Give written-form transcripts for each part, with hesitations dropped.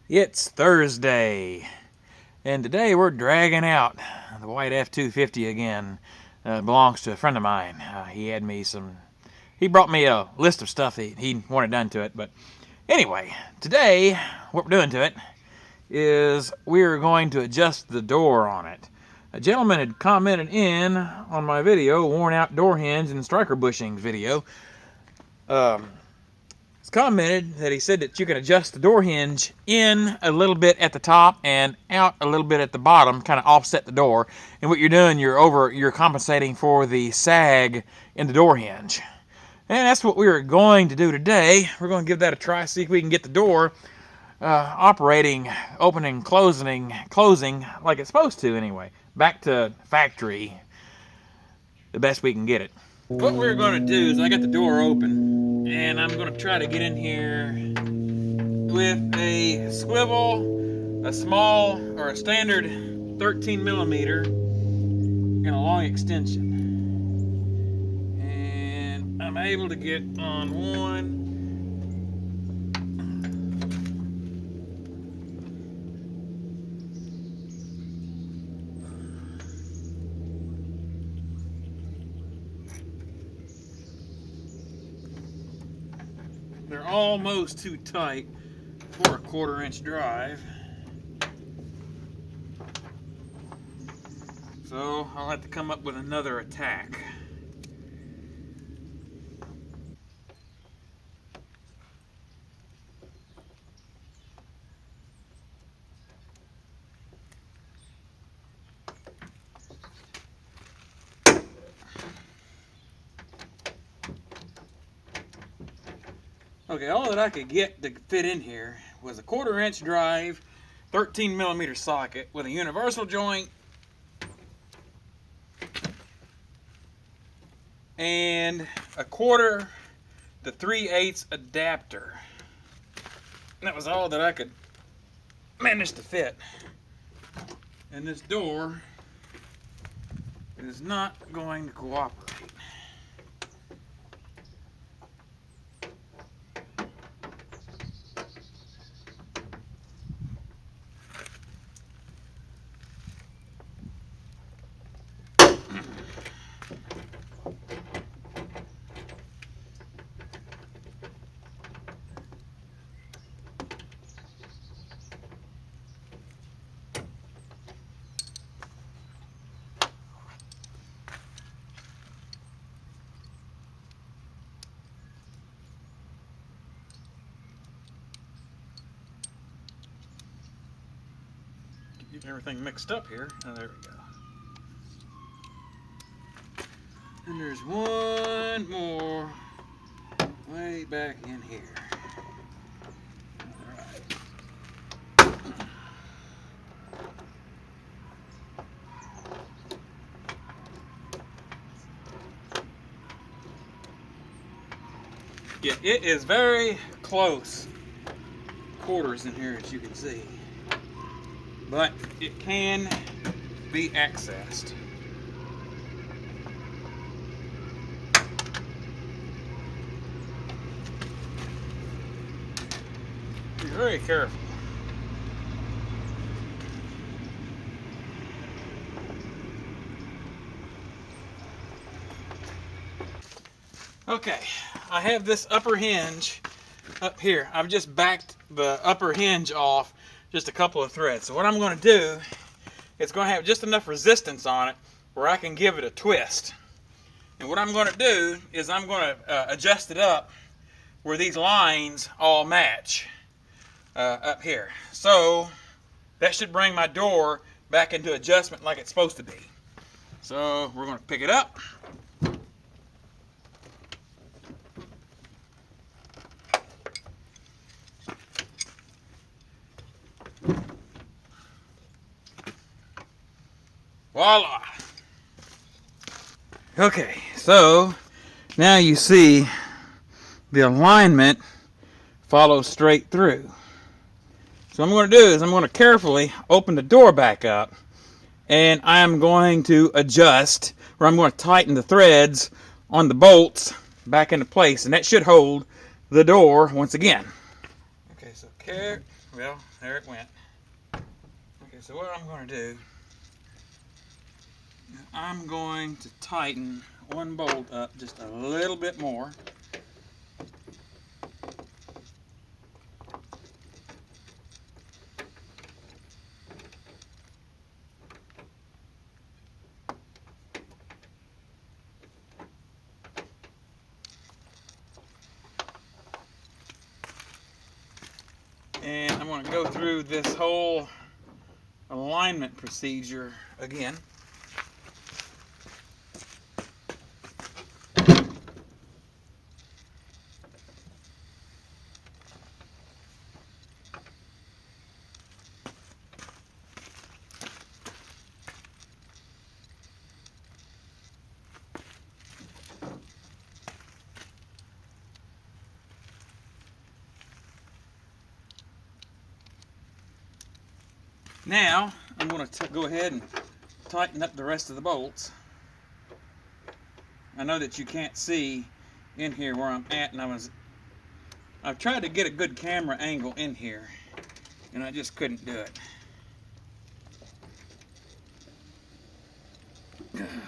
It's Thursday, and today we're dragging out the white F-250 again. Belongs to a friend of mine. He brought me a list of stuff that he wanted done to it. But anyway, today what we're doing to it is we're going to adjust the door on it. A gentleman had commented on my video, worn out door hinge and striker bushings video. He's commented that he said that you can adjust the door hinge in a little bit at the top and out a little bit at the bottom, kind of offset the door. And what you're doing, you're compensating for the sag in the door hinge. And that's what we're going to do today. We're going to give that a try, see if we can get the door operating, opening, closing like it's supposed to anyway. Back to factory, the best we can get it. What we're going to do is I got the door open, and I'm going to try to get in here with a swivel, a small or a standard 13 millimeter, and a long extension. And I'm able to get on one. They're almost too tight for a 1/4 inch drive. So I'll have to come up with another attack. Okay, all that I could get to fit in here was a 1/4 inch drive, 13 millimeter socket with a universal joint and a 1/4 to 3/8 adapter. And that was all that I could manage to fit. And this door is not going to cooperate. Get everything mixed up here. Oh, there we go. And there's one more way back in here. All right. Yeah, it is very close quarters in here, as you can see. But it can be accessed. Be very careful. Okay, I have this upper hinge up here. I've just backed the upper hinge off just a couple of threads. So what I'm going to do, it's going to have just enough resistance on it where I can give it a twist. And what I'm going to do is I'm going to adjust it up where these lines all match up here. So that should bring my door back into adjustment like it's supposed to be. So we're going to pick it up. Voila! Okay, so now you see the alignment follows straight through. So what I'm going to do is I'm going to carefully open the door back up, and I'm going to adjust, or I'm going to tighten the threads on the bolts back into place, and that should hold the door once again. Okay, Okay, so well, there it went. Okay, so what I'm going to do, I'm going to tighten one bolt up just a little bit more. And I'm going to go through this whole alignment procedure again. Now, I'm going to go ahead and tighten up the rest of the bolts. I know that you can't see in here where I'm at, and I've tried to get a good camera angle in here, and I just couldn't do it.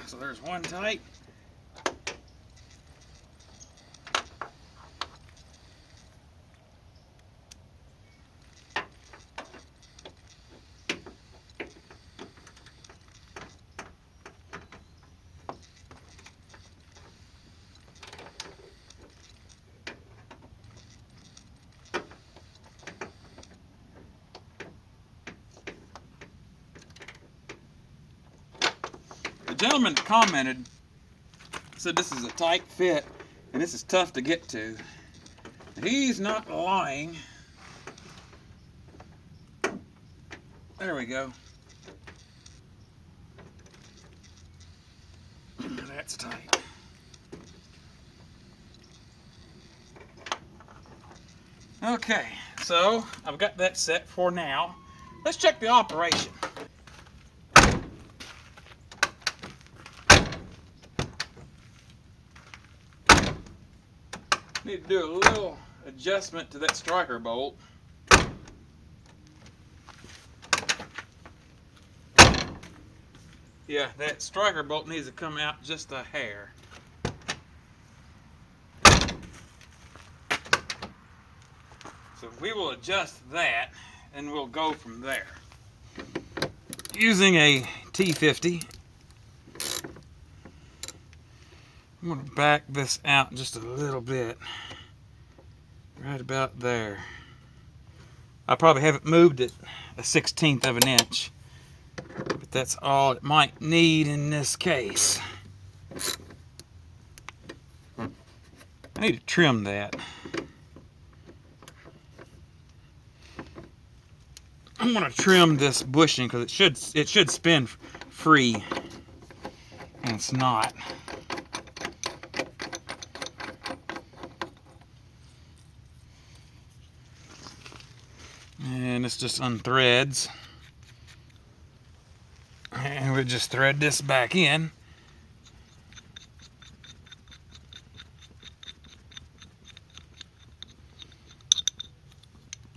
So there's one tight. The gentleman that commented said this is a tight fit and this is tough to get to. He's not lying. There we go. That's tight. Okay, so I've got that set for now. Let's check the operation. Need to do a little adjustment to that striker bolt. Yeah, that striker bolt needs to come out just a hair. So we will adjust that and we'll go from there. Using a T-50, I'm going to back this out just a little bit. Right about there. I probably haven't moved it a 1/16 of an inch. But that's all it might need in this case. I need to trim that. I'm going to trim this bushing because it should spin free, and it's not. And this just unthreads. And we just thread this back in.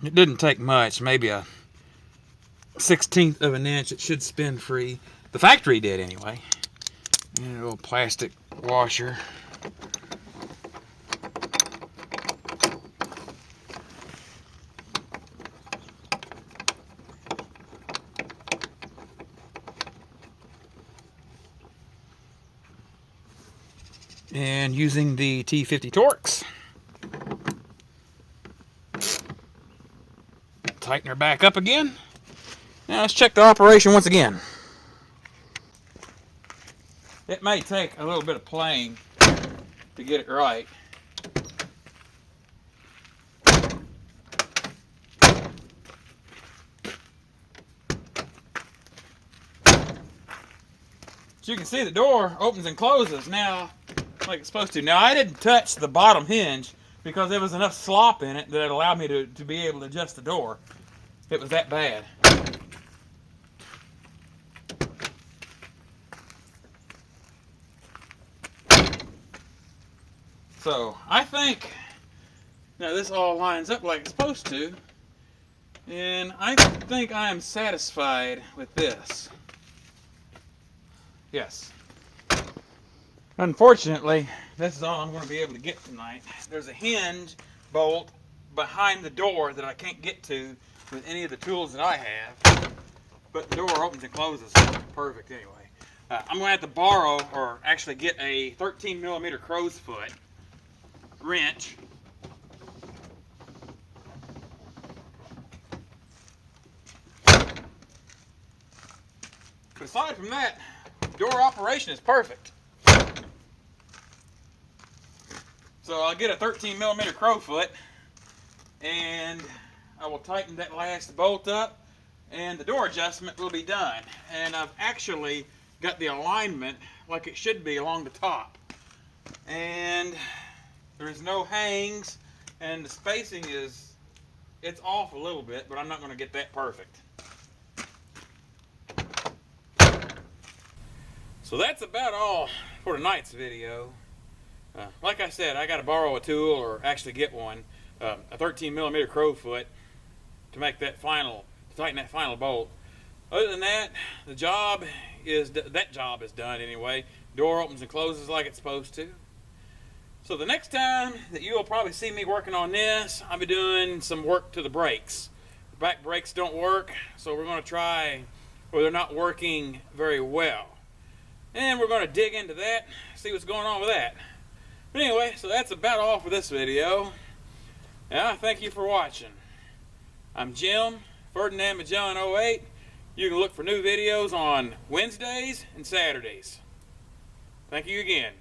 It didn't take much, maybe a 1/16 of an inch. It should spin free. The factory did anyway. And a little plastic washer. And using the T-50 Torx, tighten her back up again. Now let's check the operation once again. It may take a little bit of playing to get it right. As you can see, the door opens and closes now like it's supposed to. Now, I didn't touch the bottom hinge because there was enough slop in it that it allowed me to be able to adjust the door. It was that bad. So, I think now this all lines up like it's supposed to. And I think I am satisfied with this. Yes. Unfortunately, this is all I'm going to be able to get tonight. There's a hinge bolt behind the door that I can't get to with any of the tools that I have. But the door opens and closes perfect anyway. I'm going to have to borrow, or actually get a 13 millimeter crow's foot wrench. But aside from that, door operation is perfect. So I'll get a 13 millimeter crow foot, and I will tighten that last bolt up, and the door adjustment will be done. And I've actually got the alignment like it should be along the top. And there's no hangs, and the spacing it's off a little bit, but I'm not going to get that perfect. So that's about all for tonight's video. Like I said, I got to borrow a tool, or actually get one, a 13 millimeter crow foot to make that to tighten that final bolt. Other than that, that job is done anyway. Door opens and closes like it's supposed to. So the next time that you'll probably see me working on this, I'll be doing some work to the brakes. The back brakes don't work, so we're going to try, or they're not working very well. And we're going to dig into that, see what's going on with that. But anyway, so that's about all for this video. Yeah, thank you for watching. I'm Jim, Ferdinand Magellan 08. You can look for new videos on Wednesdays and Saturdays. Thank you again.